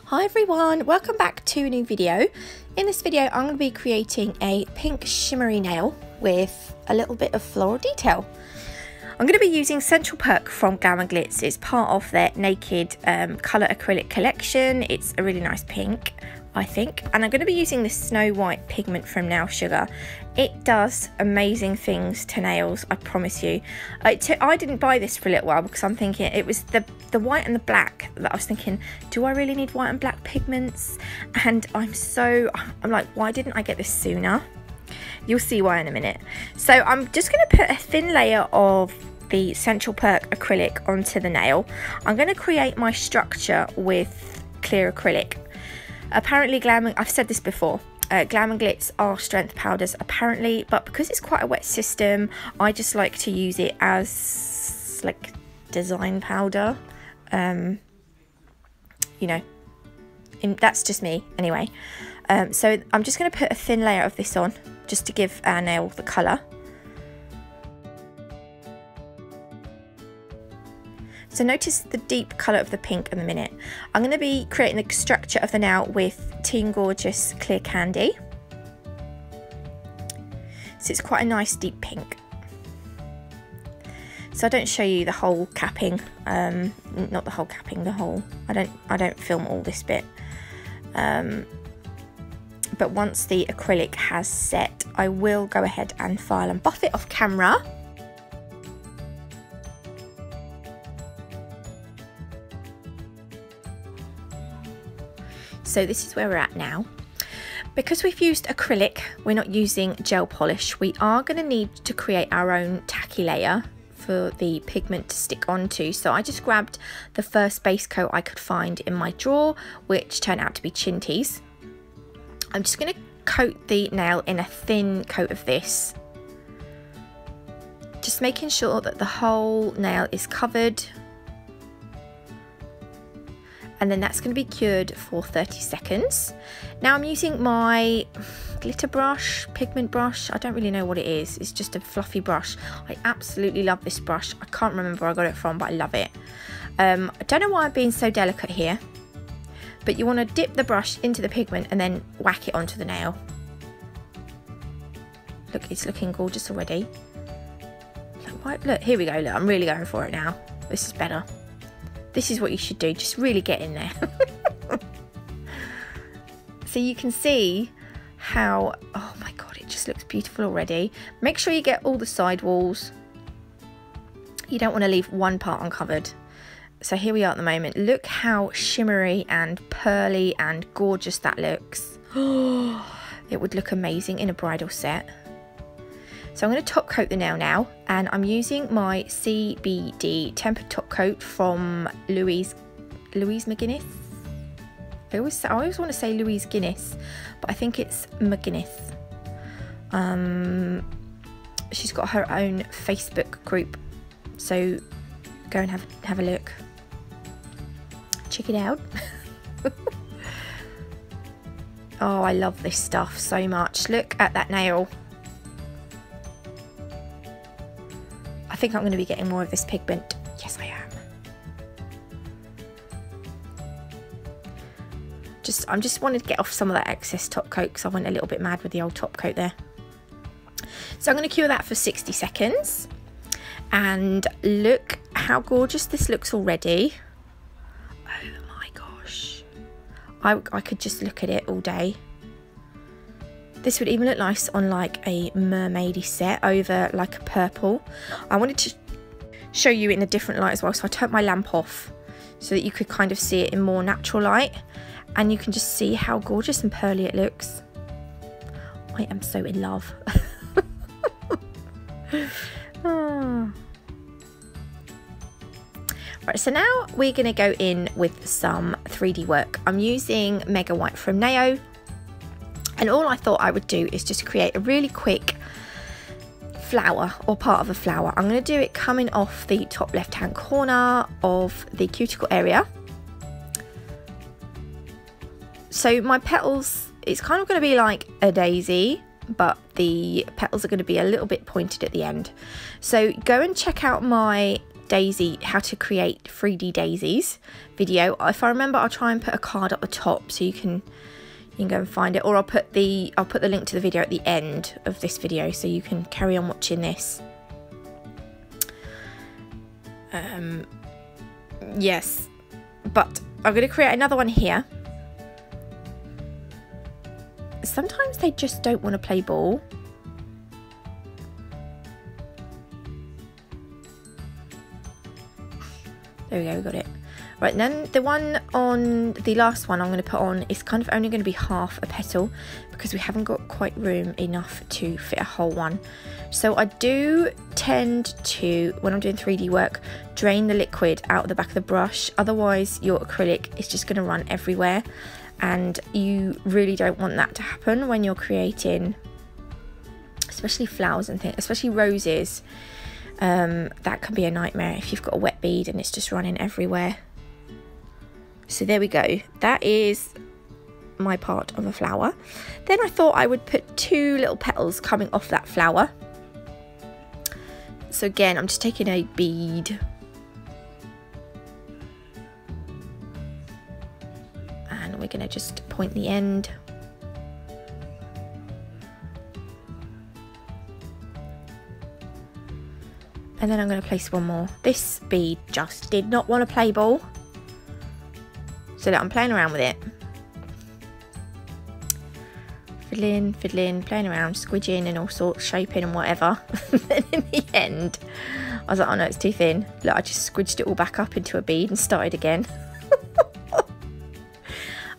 Hi everyone, welcome back to a new video. In this video I'm going to be creating a pink shimmery nail with a little bit of floral detail. I'm going to be using Central Perk from Glam & Glitz. It's part of their Naked colour acrylic collection. It's a really nice pink, I think. And I'm going to be using this Snow White pigment from Nail Sugar. It does amazing things to nails, I promise you. I didn't buy this for a little while because I'm thinking it was the white and the black that I was thinking, do I really need white and black pigments? And I'm like, why didn't I get this sooner? You'll see why in a minute. So I'm just going to put a thin layer of the Central Perk acrylic onto the nail. I'm going to create my structure with clear acrylic. Apparently I've said this before, Glam & Glitz are strength powders apparently, but because it's quite a wet system, I just like to use it as like design powder. You know, that's just me anyway. So I'm just going to put a thin layer of this on just to give our nail the colour. So notice the deep colour of the pink in a minute. I'm going to be creating the structure of the nail with Teen Gorgeous Clear Candy. So it's quite a nice deep pink. So I don't show you the whole capping, not the whole capping, the whole, I don't film all this bit. But once the acrylic has set, I will go ahead and file and buff it off camera. So this is where we're at now. Because we've used acrylic, we're not using gel polish, we are going to need to create our own tacky layer for the pigment to stick onto. So I just grabbed the first base coat I could find in my drawer, which turned out to be Chinty's. I'm just going to coat the nail in a thin coat of this, just making sure that the whole nail is covered, and then that's going to be cured for 30 seconds. Now I'm using my glitter brush, pigment brush. I don't really know what it is. It's just a fluffy brush. I absolutely love this brush. I can't remember where I got it from, but I love it. I don't know why I'm being so delicate here, but you want to dip the brush into the pigment and then whack it onto the nail. Look, it's looking gorgeous already. Look, here we go. Look, I'm really going for it now. This is better. This is what you should do, just really get in there. So you can see how, oh my god, it just looks beautiful already. Make sure you get all the side walls. You don't want to leave one part uncovered. So here we are at the moment. Look how shimmery and pearly and gorgeous that looks. It would look amazing in a bridal set. So I'm going to top coat the nail now, and I'm using my CBD tempered top coat from Louise McGuinness. I always want to say Louise Guinness, but I think it's McGuinness. She's got her own Facebook group, so go and have a look. Check it out. Oh, I love this stuff so much. Look at that nail. I think I'm going to be getting more of this pigment. Yes, I am. I'm just wanted to get off some of that excess top coat because I went a little bit mad with the old top coat there. So I'm going to cure that for 60 seconds. And look how gorgeous this looks already. Oh my gosh. I could just look at it all day. This would even look nice on like a mermaidy set over like a purple. I wanted to show you in a different light as well, so I turned my lamp off so that you could kind of see it in more natural light, and you can just see how gorgeous and pearly it looks. I am so in love. Oh. Right, so now we're going to go in with some 3D work. I'm using Mega White from Nao. And all I thought I would do is just create a really quick flower or part of a flower. I'm going to do it coming off the top left hand corner of the cuticle area. So my petals, it's kind of going to be like a daisy, but the petals are going to be a little bit pointed at the end. So go and check out my daisy, how to create 3D daisies video. If I remember, I'll try and put a card up the top so you can go and find it, or I'll put the link to the video at the end of this video so you can carry on watching this. Yes, but I'm going to create another one here. Sometimes they just don't want to play ball. There we go, we got it. Right, then the one on the last one I'm going to put on is kind of only going to be half a petal because we haven't got quite room enough to fit a whole one. So I do tend to, when I'm doing 3D work, drain the liquid out of the back of the brush. Otherwise your acrylic is just going to run everywhere, and you really don't want that to happen when you're creating, especially flowers and things, especially roses. That can be a nightmare if you've got a wet bead and it's just running everywhere. So there we go, that is my part of a flower. Then I thought I would put 2 little petals coming off that flower. So again, I'm just taking a bead and we're going to just point the end. And then I'm going to place one more. This bead just did not want to play ball, so that I'm playing around with it. Fiddling, fiddling, playing around, squidging and all sorts, shaping and whatever. And in the end, I was like, oh no, it's too thin. Look, I just squidged it all back up into a bead and started again.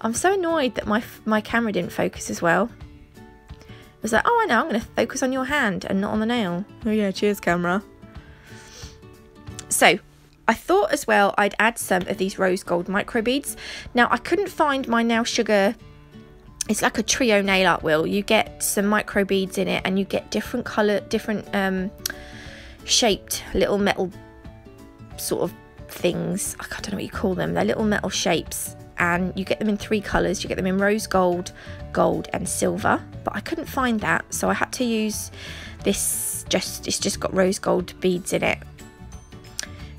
I'm so annoyed that my camera didn't focus as well. It was like, oh, I know, I'm going to focus on your hand and not on the nail. Oh yeah, cheers, camera. So I thought as well I'd add some of these rose gold micro beads. Now I couldn't find my nail sugar. It's like a trio nail art wheel. You get some micro beads in it and you get different colour, different shaped little metal sort of things. I don't know what you call them. They're little metal shapes, and you get them in 3 colours. You get them in rose gold, gold and silver, but I couldn't find that, so I had to use this. It's just got rose gold beads in it.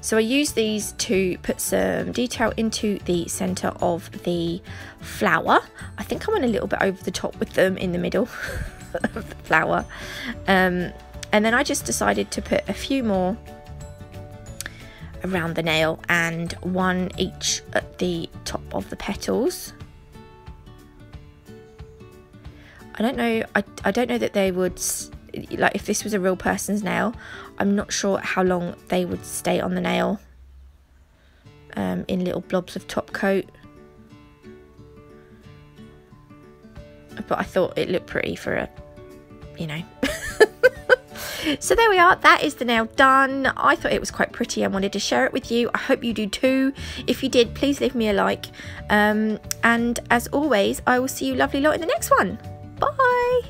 So I use these to put some detail into the centre of the flower. I think I went a little bit over the top with them in the middle of the flower. And then I just decided to put a few more around the nail and one each at the top of the petals. I don't know, I don't know that they would, like if this was a real person's nail, I'm not sure how long they would stay on the nail in little blobs of top coat. But I thought it looked pretty for a, you know. So there we are, that is the nail done. I thought it was quite pretty and wanted to share it with you. I hope you do too. If you did, please leave me a like. And as always, I will see you lovely lot in the next one. Bye.